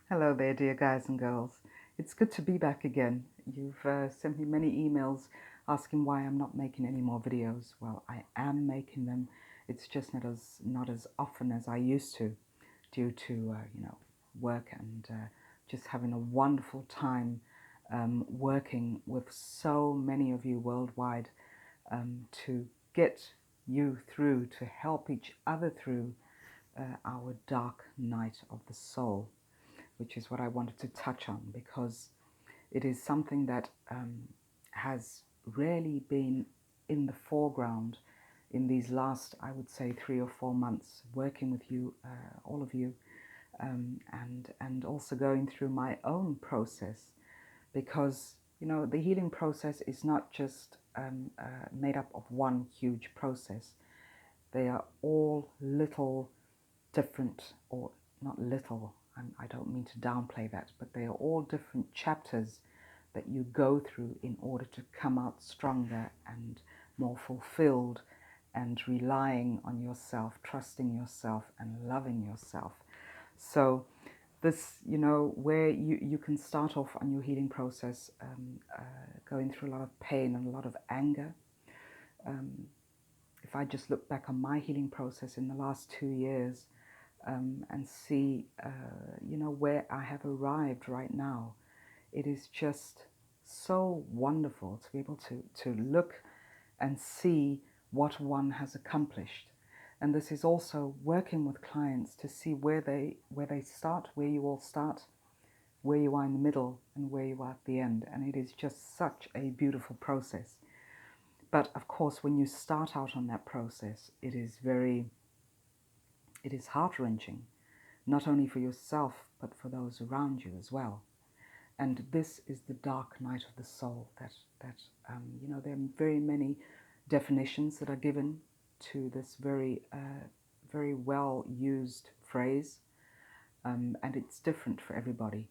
Hello there, dear guys and girls. It's good to be back again. You've sent me many emails asking why I'm not making any more videos. Well, I am making them. It's just not as often as I used to, due to work and just having a wonderful time working with so many of you worldwide to get you through, to help each other through our dark night of the soul, which is what I wanted to touch on, because it is something that has rarely been in the foreground in these last, I would say, 3 or 4 months working with you, all of you, and also going through my own process, because the healing process is not just made up of one huge process. They are all little different, or not little, I don't mean to downplay that, but they are all different chapters that you go through in order to come out stronger and more fulfilled and relying on yourself, trusting yourself and loving yourself. So this, where you can start off on your healing process going through a lot of pain and a lot of anger. If I just look back on my healing process in the last 2 years, and see, where I have arrived right now. It is just so wonderful to be able to look and see what one has accomplished. And this is also working with clients to see where they start, where you all start, where you are in the middle, and where you are at the end. And it is just such a beautiful process. But of course, when you start out on that process, it is heart-wrenching, not only for yourself, but for those around you as well. And this is the dark night of the soul. There are very many definitions that are given to this very well used phrase, and it's different for everybody.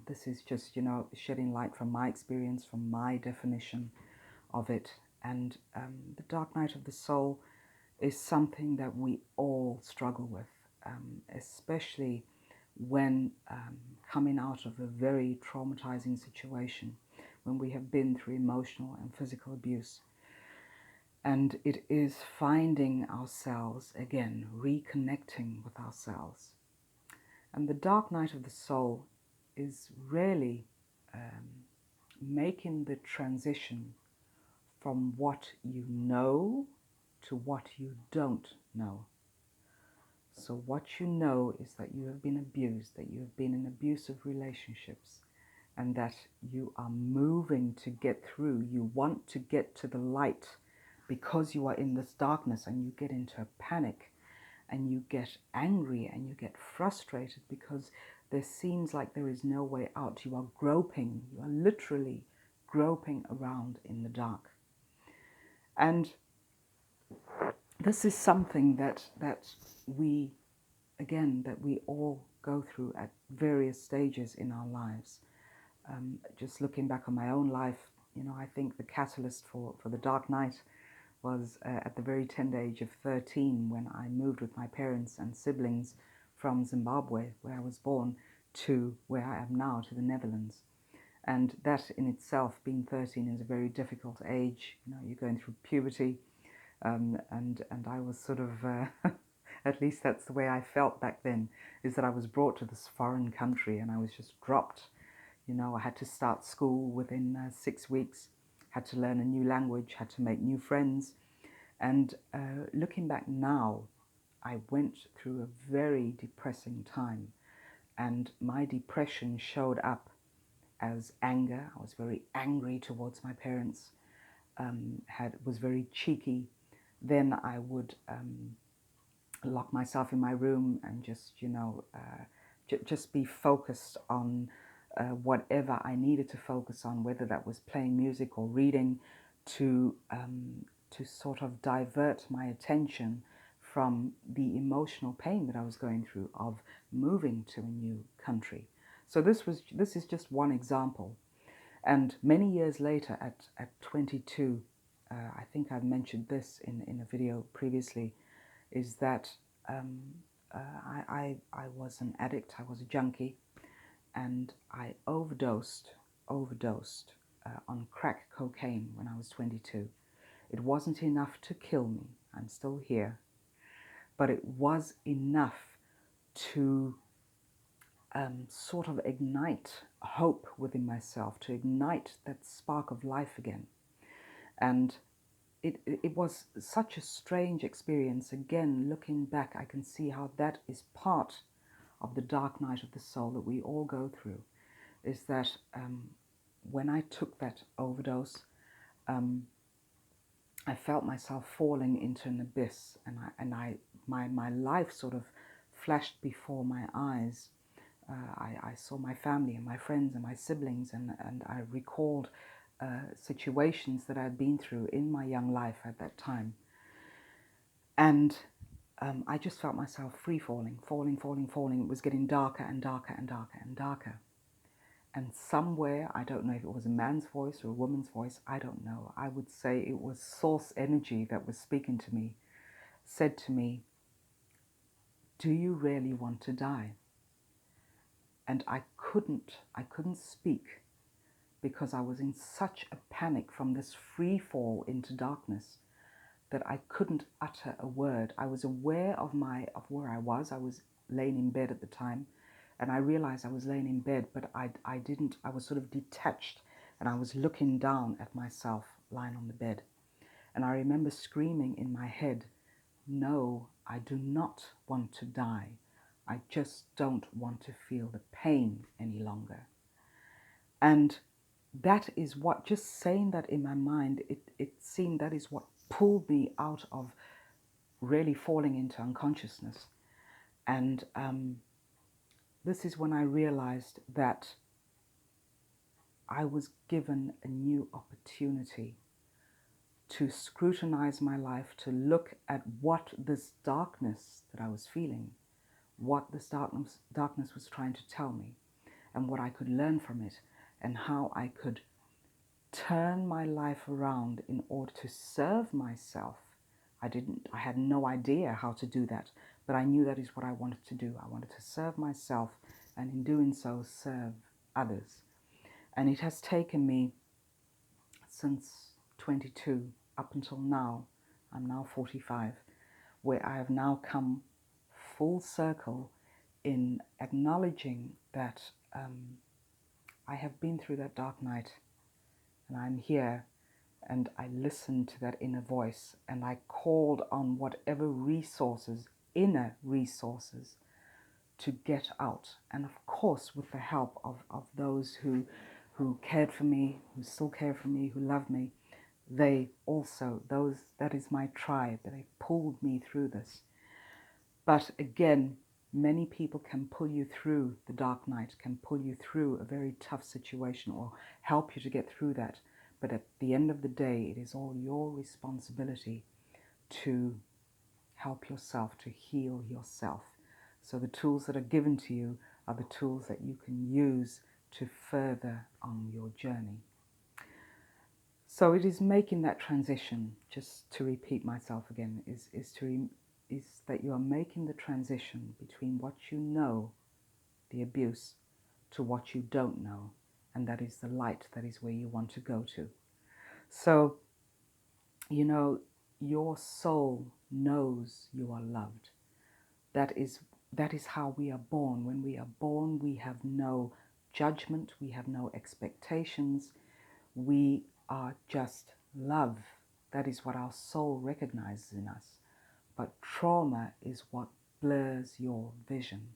This is just, shedding light from my experience, from my definition of it. And the dark night of the soul is something that we all struggle with, especially when coming out of a very traumatizing situation, when we have been through emotional and physical abuse. And it is finding ourselves again, reconnecting with ourselves. And the dark night of the soul is really making the transition from what you know to what you don't know. So what you know is that you have been abused, that you have been in abusive relationships, and that you are moving to get through. You want to get to the light because you are in this darkness, and you get into a panic and you get angry and you get frustrated because there seems like there is no way out. You are groping, you are literally groping around in the dark. And this is something that we all go through at various stages in our lives. Just looking back on my own life, I think the catalyst for the dark night was at the very tender age of 13, when I moved with my parents and siblings from Zimbabwe, where I was born, to where I am now, to the Netherlands. And that in itself, being 13, is a very difficult age. You're going through puberty, and I was sort of, at least that's the way I felt back then, is that I was brought to this foreign country and I was just dropped. I had to start school within 6 weeks, had to learn a new language, had to make new friends. And looking back now, I went through a very depressing time, and my depression showed up as anger. I was very angry towards my parents, was very cheeky. Then I would lock myself in my room and just, just be focused on whatever I needed to focus on, whether that was playing music or reading, to sort of divert my attention from the emotional pain that I was going through of moving to a new country. So this is just one example. And many years later, at 22, I think I've mentioned this in a video previously, is that I was an addict, I was a junkie. and I overdosed on crack cocaine when I was 22. It wasn't enough to kill me. I'm still here. But it was enough to sort of ignite hope within myself, to ignite that spark of life again. And it was such a strange experience. Again, looking back, I can see how that is part of the dark night of the soul that we all go through, is that when I took that overdose, I felt myself falling into an abyss, and my life sort of flashed before my eyes. I saw my family and my friends and my siblings, and I recalled situations that I had been through in my young life at that time. And I just felt myself free falling. It was getting darker and darker and darker and darker. And somewhere, I don't know if it was a man's voice or a woman's voice, I don't know. I would say it was source energy that was speaking to me, said to me, "Do you really want to die?" And I couldn't speak, because I was in such a panic from this free fall into darkness that I couldn't utter a word. I was aware of where I was. I was laying in bed at the time, and I realized I was laying in bed, but I was sort of detached, and I was looking down at myself lying on the bed. And I remember screaming in my head, "No, I do not want to die. I just don't want to feel the pain any longer." And that is what, just saying that in my mind, it seemed that is what pulled me out of really falling into unconsciousness. And this is when I realized that I was given a new opportunity to scrutinize my life, to look at what this darkness that I was feeling, what this darkness was trying to tell me, and what I could learn from it, and how I could turn my life around in order to serve myself. I had no idea how to do that, but I knew that is what I wanted to do. I wanted to serve myself, and in doing so, serve others. And it has taken me since 22 up until now. I'm now 45, where I have now come full circle in acknowledging that I have been through that dark night, and I'm here, and I listened to that inner voice, and I called on whatever resources, inner resources, to get out. And of course, with the help of those who cared for me, who still care for me, who love me, they also, that is my tribe, they pulled me through this. But again, many people can pull you through the dark night, can pull you through a very tough situation, or help you to get through that. But at the end of the day, it is all your responsibility to help yourself, to heal yourself. So the tools that are given to you are the tools that you can use to further on your journey. So it is making that transition, just to repeat myself again, is that you are making the transition between what you know, the abuse, to what you don't know, and that is the light, that is where you want to go to. So, you know, your soul knows you are loved. That is how we are born. When we are born, we have no judgment, we have no expectations, we are just love. That is what our soul recognizes in us. But trauma is what blurs your vision.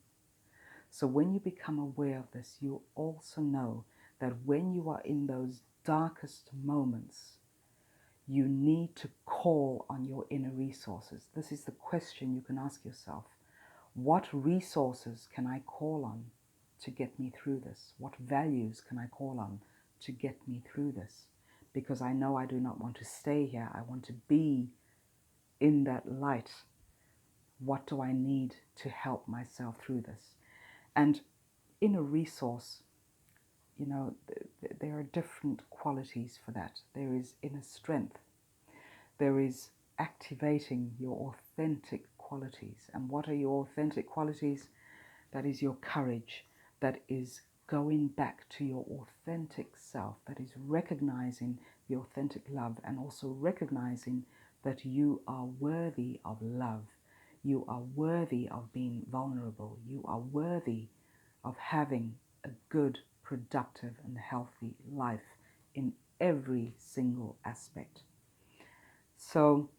So when you become aware of this, you also know that when you are in those darkest moments, you need to call on your inner resources. This is the question you can ask yourself. What resources can I call on to get me through this? What values can I call on to get me through this? Because I know I do not want to stay here. I want to be in that light. What do I need to help myself through this? And inner resource, you know, there are different qualities for that. There is inner strength. There is activating your authentic qualities. And what are your authentic qualities? That is your courage. That is going back to your authentic self, that is recognizing the authentic love and also recognizing that you are worthy of love. You are worthy of being vulnerable. You are worthy of having a good, productive, and healthy life in every single aspect. So,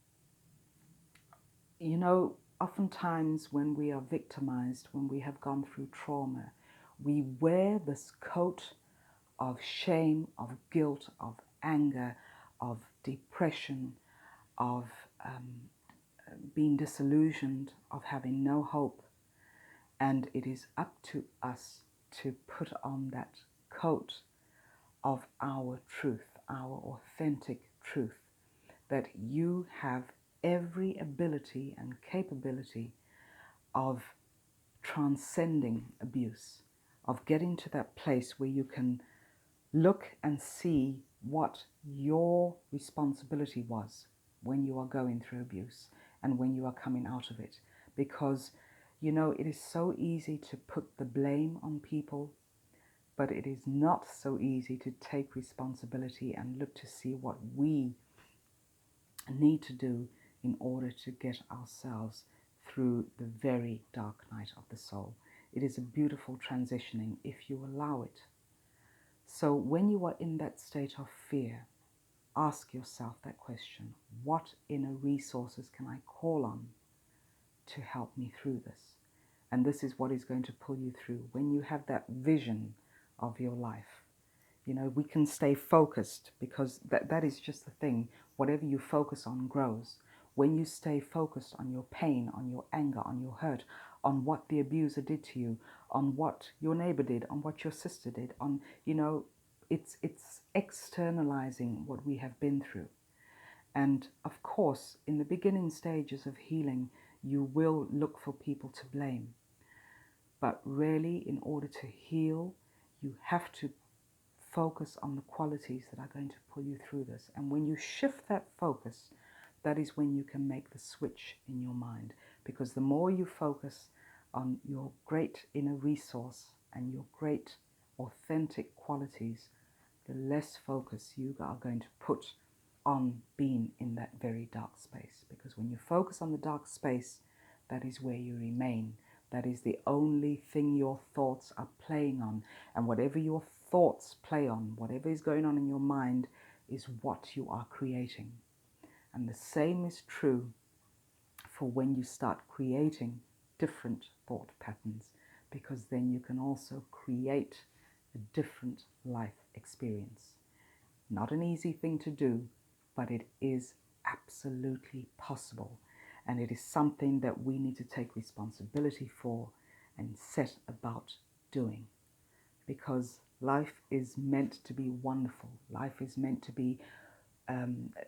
oftentimes when we are victimized, when we have gone through trauma, we wear this coat of shame, of guilt, of anger, of depression, of being disillusioned, of having no hope. And it is up to us to put on that coat of our truth, our authentic truth, that you have every ability and capability of transcending abuse, of getting to that place where you can look and see what your responsibility was when you are going through abuse and when you are coming out of it. Because, it is so easy to put the blame on people, but it is not so easy to take responsibility and look to see what we need to do in order to get ourselves through the very dark night of the soul. It is a beautiful transitioning if you allow it. So when you are in that state of fear, ask yourself that question: what inner resources can I call on to help me through this? And this is what is going to pull you through. When you have that vision of your life, we can stay focused, because that is just the thing. Whatever you focus on grows. When you stay focused on your pain, on your anger, on your hurt, on what the abuser did to you, on what your neighbor did, on what your sister did, on, it's externalizing what we have been through. And of course, in the beginning stages of healing, you will look for people to blame. But really, in order to heal, you have to focus on the qualities that are going to pull you through this. And when you shift that focus, that is when you can make the switch in your mind. Because the more you focus on your great inner resource and your great authentic qualities, the less focus you are going to put on being in that very dark space. Because when you focus on the dark space, that is where you remain. That is the only thing your thoughts are playing on. And whatever your thoughts play on, whatever is going on in your mind, is what you are creating. And the same is true for when you start creating different thought patterns, because then you can also create a different life experience. Not an easy thing to do, but it is absolutely possible. And it is something that we need to take responsibility for and set about doing. Because life is meant to be wonderful. Life is meant to be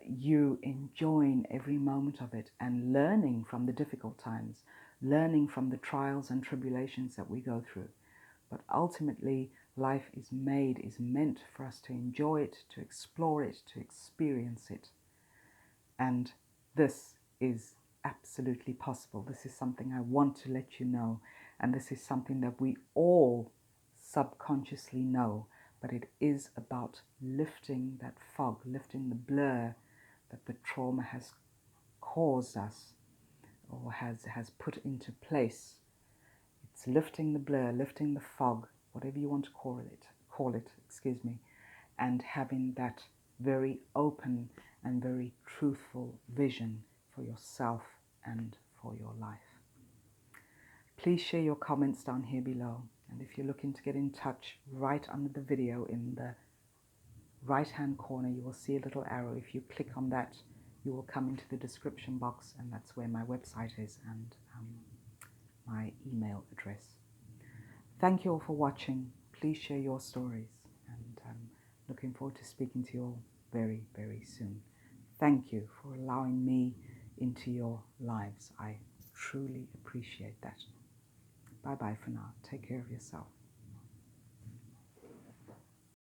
you enjoying every moment of it and learning from the difficult times, learning from the trials and tribulations that we go through. But ultimately, life is meant for us to enjoy it, to explore it, to experience it. And this is absolutely possible. This is something I want to let you know. And this is something that we all subconsciously know. But it is about lifting that fog, lifting the blur that the trauma has caused us or has put into place. It's lifting the blur, lifting the fog, whatever you want to call it, and having that very open and very truthful vision for yourself and for your life. Please share your comments down here below. And if you're looking to get in touch, right under the video in the right-hand corner, you will see a little arrow. If you click on that, you will come into the description box, and that's where my website is and my email address. Thank you all for watching. Please share your stories, and looking forward to speaking to you all very, very soon. Thank you for allowing me into your lives. I truly appreciate that. Bye-bye for now. Take care of yourself.